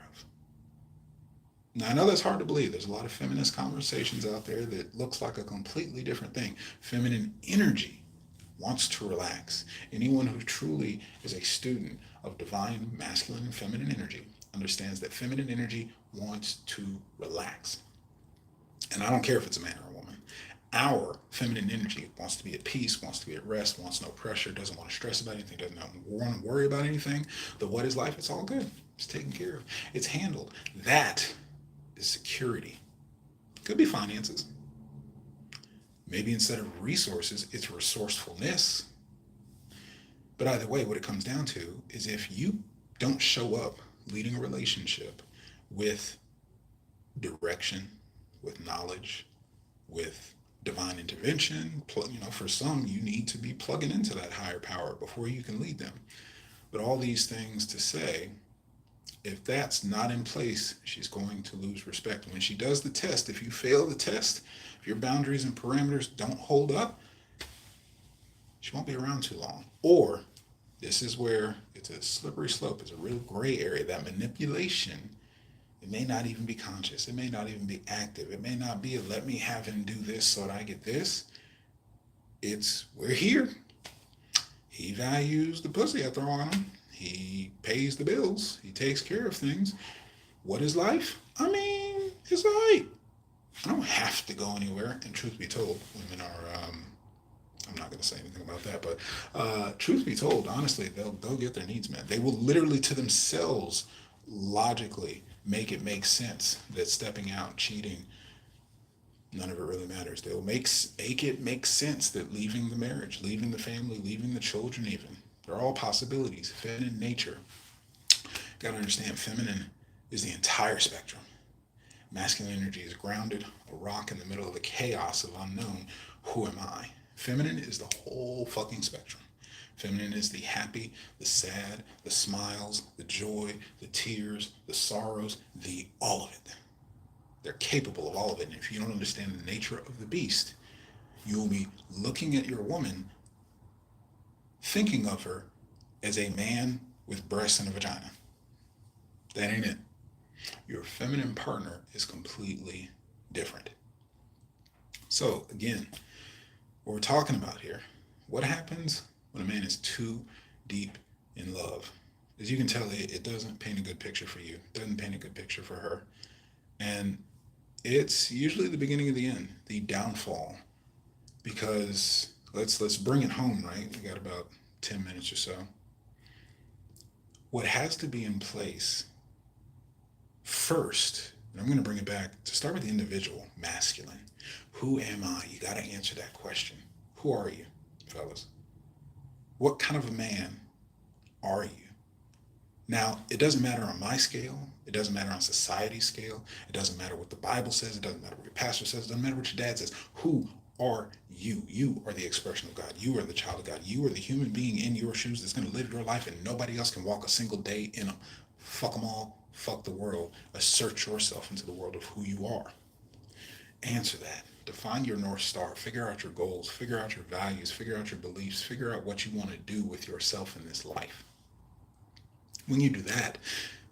Now, I know that's hard to believe. There's a lot of feminist conversations out there that looks like a completely different thing. Feminine energy wants to relax. Anyone who truly is a student of divine masculine and feminine energy understands that feminine energy wants to relax. And I don't care if it's a man or a woman. Our feminine energy wants to be at peace, wants to be at rest, wants no pressure, doesn't want to stress about anything, doesn't want to worry about anything. The what is life? It's all good. It's taken care of. It's handled. That is security. Could be finances. Maybe instead of resources, it's resourcefulness. But either way, what it comes down to is if you don't show up leading a relationship with direction, with knowledge, with divine intervention, for some, you need to be plugging into that higher power before you can lead them. But all these things to say, if that's not in place, she's going to lose respect. When she does the test, if you fail the test, if your boundaries and parameters don't hold up, She won't be around too long. Or this is where it's a slippery slope. It's a real gray area. That manipulation, it may not even be conscious. It may not even be active. It may not be a let me have him do this so that I get this. It's we're here. He values the pussy I throw on him. He pays the bills. He takes care of things. What is life? I mean, it's all right. I don't have to go anywhere. And truth be told, women are, I'm not going to say anything about that, but truth be told, honestly, they'll get their needs met. They will literally to themselves logically make it make sense that stepping out, cheating, none of it really matters. They'll make it make sense that leaving the marriage, leaving the family, leaving the children even, they're all possibilities. Feminine nature. Got to understand, feminine is the entire spectrum. Masculine energy is grounded, a rock in the middle of the chaos of unknown. Who am I? Feminine is the whole fucking spectrum. Feminine is the happy, the sad, the smiles, the joy, the tears, the sorrows, the all of it. They're capable of all of it. And if you don't understand the nature of the beast, you will be looking at your woman, thinking of her as a man with breasts and a vagina. That ain't it. Your feminine partner is completely different. So again, what we're talking about here, what happens when a man is too deep in love? As you can tell, it doesn't paint a good picture for you. It doesn't paint a good picture for her. And it's usually the beginning of the end, the downfall. Because let's bring it home, right? We got about 10 minutes or so. What has to be in place first, and I'm going to bring it back to start with the individual, masculine. Who am I? You got to answer that question. Who are you, fellas? What kind of a man are you? Now, it doesn't matter on my scale. It doesn't matter on society's scale. It doesn't matter what the Bible says. It doesn't matter what your pastor says. It doesn't matter what your dad says. Who are you? You are the expression of God. You are the child of God. You are the human being in your shoes that's going to live your life, and nobody else can walk a single day in them. Fuck them all. Fuck the world. Assert yourself into the world of who you are. Answer that. Define your North Star. Figure out your goals. Figure out your values. Figure out your beliefs. Figure out what you want to do with yourself in this life. When you do that,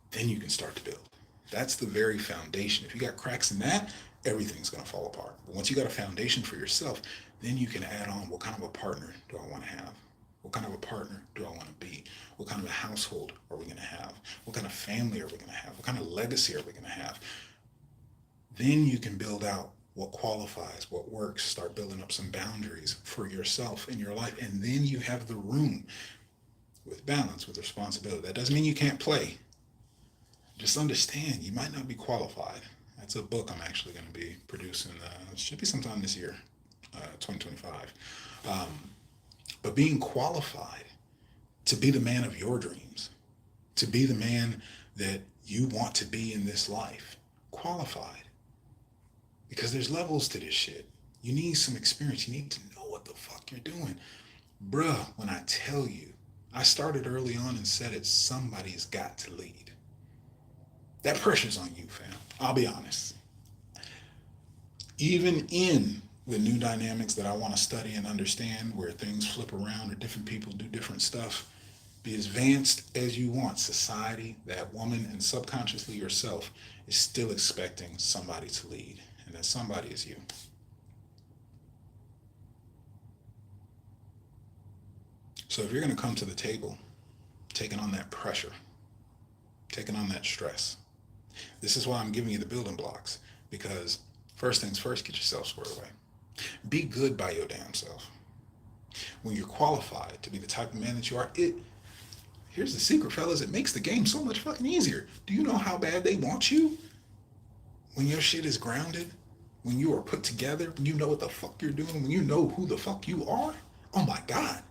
then you can start to build. That's the very foundation. If you got cracks in that, everything's going to fall apart. But once you got a foundation for yourself, then you can add on, what kind of a partner do I want to have? What kind of a partner do I want to be? What kind of a household are we going to have? What kind of family are we going to have? What kind of legacy are we going to have? Then you can build out what qualifies, what works, start building up some boundaries for yourself in your life. And then you have the room with balance, with responsibility. That doesn't mean you can't play. Just understand, you might not be qualified. That's a book I'm actually going to be producing. It should be sometime this year, 2025. But being qualified to be the man of your dreams, to be the man that you want to be in this life, qualified. Because there's levels to this shit. You need some experience. You need to know what the fuck you're doing. Bruh, when I tell you, I started early on and said it, somebody's got to lead. That pressure's on you, fam. I'll be honest. Even in the new dynamics that I want to study and understand, where things flip around or different people do different stuff, be as advanced as you want, society, that woman, and subconsciously yourself is still expecting somebody to lead. And that somebody is you. So if you're going to come to the table, taking on that pressure, taking on that stress, this is why I'm giving you the building blocks. Because first things first, get yourself squared away. Be good by your damn self. When you're qualified to be the type of man that you are, here's the secret, fellas, it makes the game so much fucking easier. Do you know how bad they want you? When your shit is grounded, when you are put together, when you know what the fuck you're doing, when you know who the fuck you are, oh my God.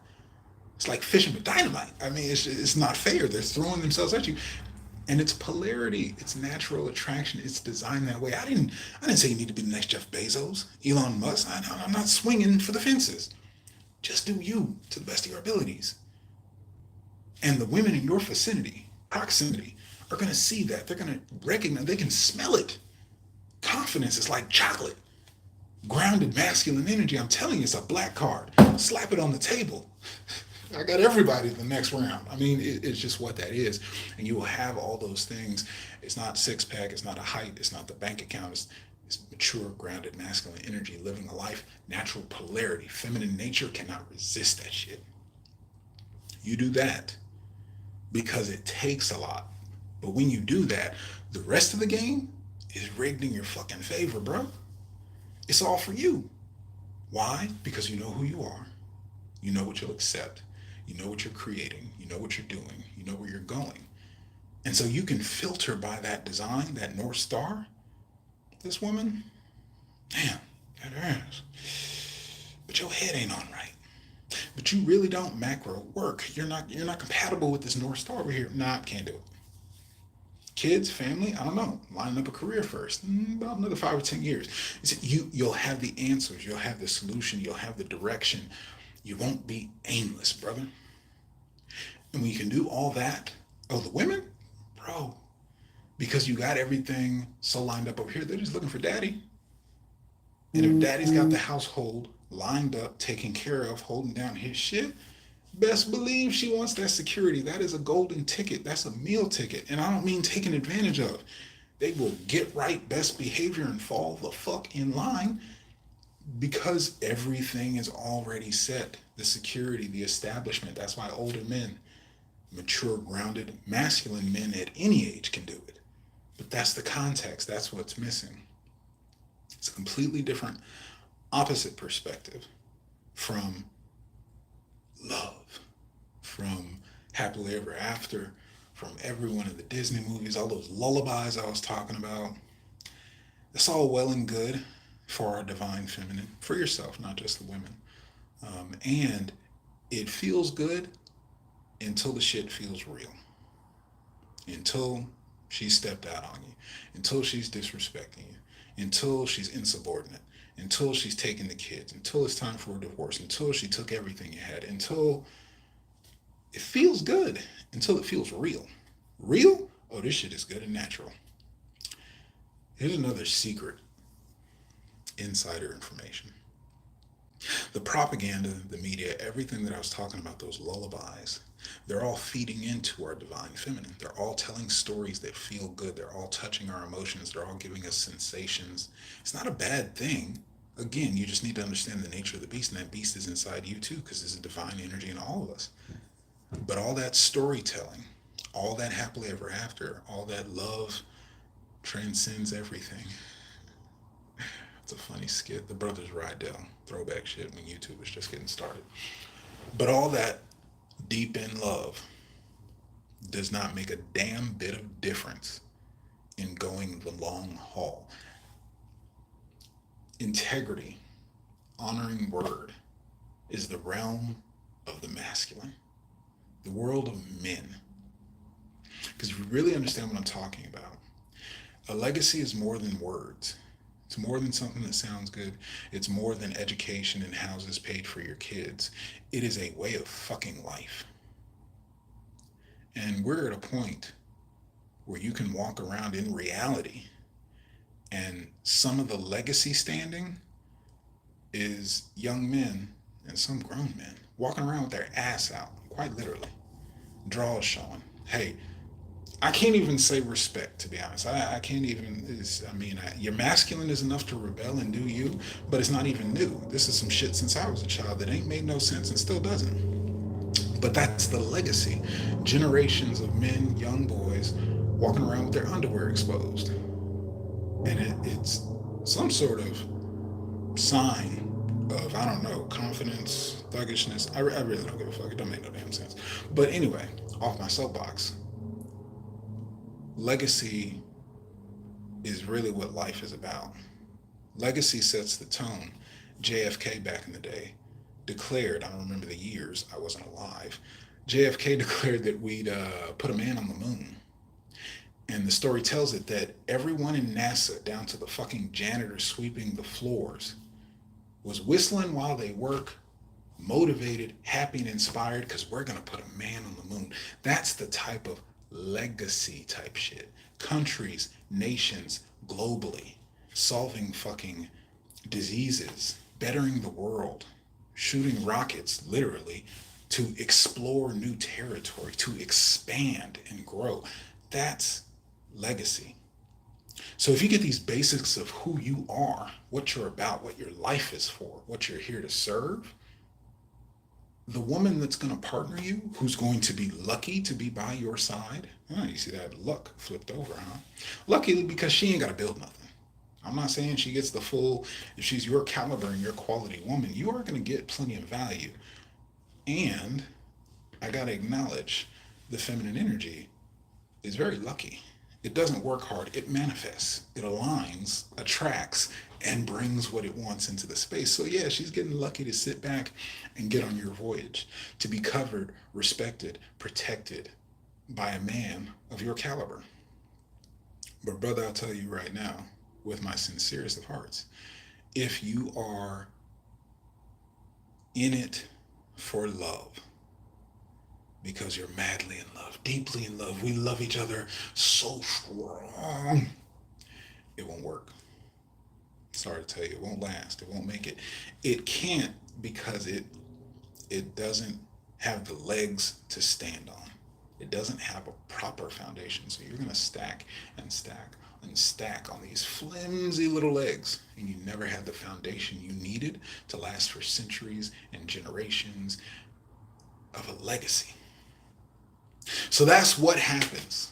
It's like fishing with dynamite. I mean, it's not fair. They're throwing themselves at you. And it's polarity. It's natural attraction. It's designed that way. I didn't say you need to be the next Jeff Bezos, Elon Musk. I'm not swinging for the fences. Just do you to the best of your abilities. And the women in your vicinity, proximity, are going to see that. They're going to recognize, they can smell it. Confidence is like chocolate. Grounded masculine energy, I'm telling you, it's a black card. Slap it on the table. I got everybody the next round. I mean, it's just what that is. And you will have all those things. It's not six pack, it's not a height, it's not the bank account, it's mature, grounded, masculine energy, living a life, natural polarity. Feminine nature cannot resist that shit. You do that because it takes a lot. But when you do that, the rest of the game is rigged in your fucking favor, bro. It's all for you. Why? Because you know who you are. You know what you'll accept. You know what you're creating. You know what you're doing. You know where you're going. And so you can filter by that design, that North Star. This woman, damn, that ass. But your head ain't on right. But you really don't macro work. You're not compatible with this North Star over here. Nah, can't do it. Kids, family, I don't know. Lining up a career first. About another 5 or 10 years. You'll have the answers. You'll have the solution. You'll have the direction. You won't be aimless, brother. And when you can do all that, oh, the women, bro, because you got everything so lined up over here, they're just looking for daddy. And if daddy's got the household lined up, taken care of, holding down his shit, best believe she wants that security. That is a golden ticket. That's a meal ticket. And I don't mean taken advantage of. They will get right best behavior and fall the fuck in line because everything is already set. The security, the establishment. That's why older men, mature, grounded, masculine men at any age can do it. But that's the context. That's what's missing. It's a completely different, opposite perspective from love, from happily ever after, from every one of the Disney movies, all those lullabies I was talking about. It's all well and good for our divine feminine, for yourself, not just the women. And it feels good until the shit feels real. Until she's stepped out on you. Until she's disrespecting you. Until she's insubordinate. Until she's taking the kids. Until it's time for a divorce. Until she took everything you had. Until it feels good. Until it feels real. Real? Oh, this shit is good and natural. Here's another secret insider information. The propaganda, the media, everything that I was talking about, those lullabies, they're all feeding into our divine feminine. They're all telling stories that feel good. They're all touching our emotions. They're all giving us sensations. It's not a bad thing. Again, you just need to understand the nature of the beast, and that beast is inside you too, because there's a divine energy in all of us. But all that storytelling, all that happily ever after, all that love transcends everything. It's a funny skit. The Brothers Rydell, throwback shit when YouTube was just getting started. But all that deep in love does not make a damn bit of difference in going the long haul. Integrity, honoring word, is the realm of the masculine, the world of men. Because if you really understand what I'm talking about, a legacy is more than words. It's more than something that sounds good. It's more than education and houses paid for your kids. It is a way of fucking life. And we're at a point where you can walk around in reality, and some of the legacy standing is young men and some grown men walking around with their ass out, quite literally. Draws showing. Hey, I can't even say respect, to be honest. I can't even, your masculine is enough to rebel and do you, but it's not even new. This is some shit since I was a child that ain't made no sense and still doesn't. But that's the legacy. Generations of men, young boys, walking around with their underwear exposed. And it's some sort of sign of, I don't know, confidence, thuggishness. I really don't give a fuck. It don't make no damn sense. But anyway, off my soapbox. Legacy is really what life is about. Legacy sets the tone. JFK back in the day declared, I don't remember the years, I wasn't alive. JFK declared that we'd put a man on the moon. And the story tells it that everyone in NASA, down to the fucking janitor sweeping the floors, was whistling while they work, motivated, happy, and inspired, because we're going to put a man on the moon. That's the type of legacy type shit. Countries, nations, globally, solving fucking diseases, bettering the world, shooting rockets, literally, to explore new territory, to expand and grow. That's legacy. So if you get these basics of who you are, what you're about, what your life is for, what you're here to serve, the woman that's going to partner you, who's going to be lucky to be by your side, oh, you see that luck flipped over, huh? Lucky because she ain't got to build nothing. I'm not saying she gets the full, if she's your caliber and your quality woman, you are going to get plenty of value. And I got to acknowledge the feminine energy is very lucky. It doesn't work hard, it manifests, it aligns, attracts, and brings what it wants into the space. So, yeah, she's getting lucky to sit back and get on your voyage, to be covered, respected, protected by a man of your caliber. But, brother, I'll tell you right now, with my sincerest of hearts, if you are in it for love, because you're madly in love, deeply in love, we love each other so strong, it won't work. Sorry to tell you, it won't last. It won't make it. It can't because it doesn't have the legs to stand on. It doesn't have a proper foundation. So you're gonna stack and stack and stack on these flimsy little legs, and you never had the foundation you needed to last for centuries and generations of a legacy. So that's what happens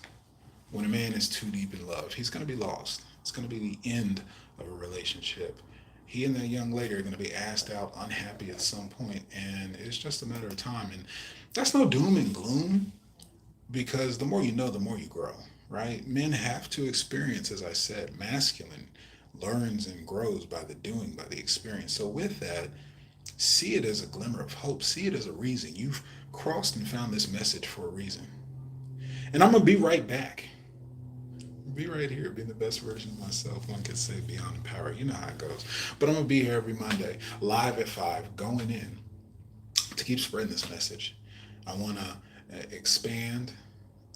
when a man is too deep in love. He's going to be lost. It's going to be the end of a relationship. He and that young lady are going to be asked out unhappy at some point, and it's just a matter of time. And that's no doom and gloom, because the more you know, the more you grow, right? Men have to experience, as I said, masculine learns and grows by the doing, by the experience. So with that, see it as a glimmer of hope. See it as a reason. You've crossed and found this message for a reason. And I'm going to be right back. Be right here, being the best version of myself. One could say beyond empowered. You know how it goes. But I'm going to be here every Monday, live at 5, going in to keep spreading this message. I want to expand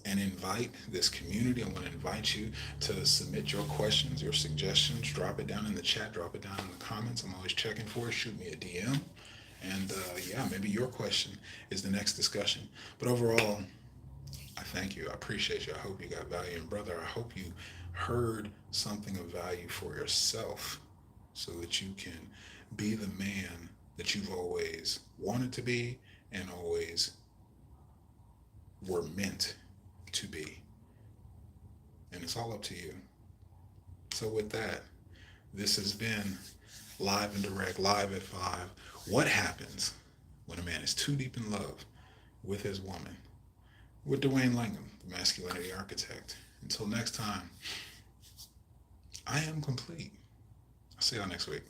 and invite this community. I want to invite you to submit your questions, your suggestions. Drop it down in the chat. Drop it down in the comments. I'm always checking for it. Shoot me a DM. And yeah, maybe your question is the next discussion. But overall, I thank you. I appreciate you. I hope you got value. And brother, I hope you heard something of value for yourself so that you can be the man that you've always wanted to be and always were meant to be. And it's all up to you. So with that, this has been Live and Direct, live at 5. What happens when a man is too deep in love with his woman? With Dwayne Langham, the masculinity architect. Until next time, I am complete. I'll see y'all next week.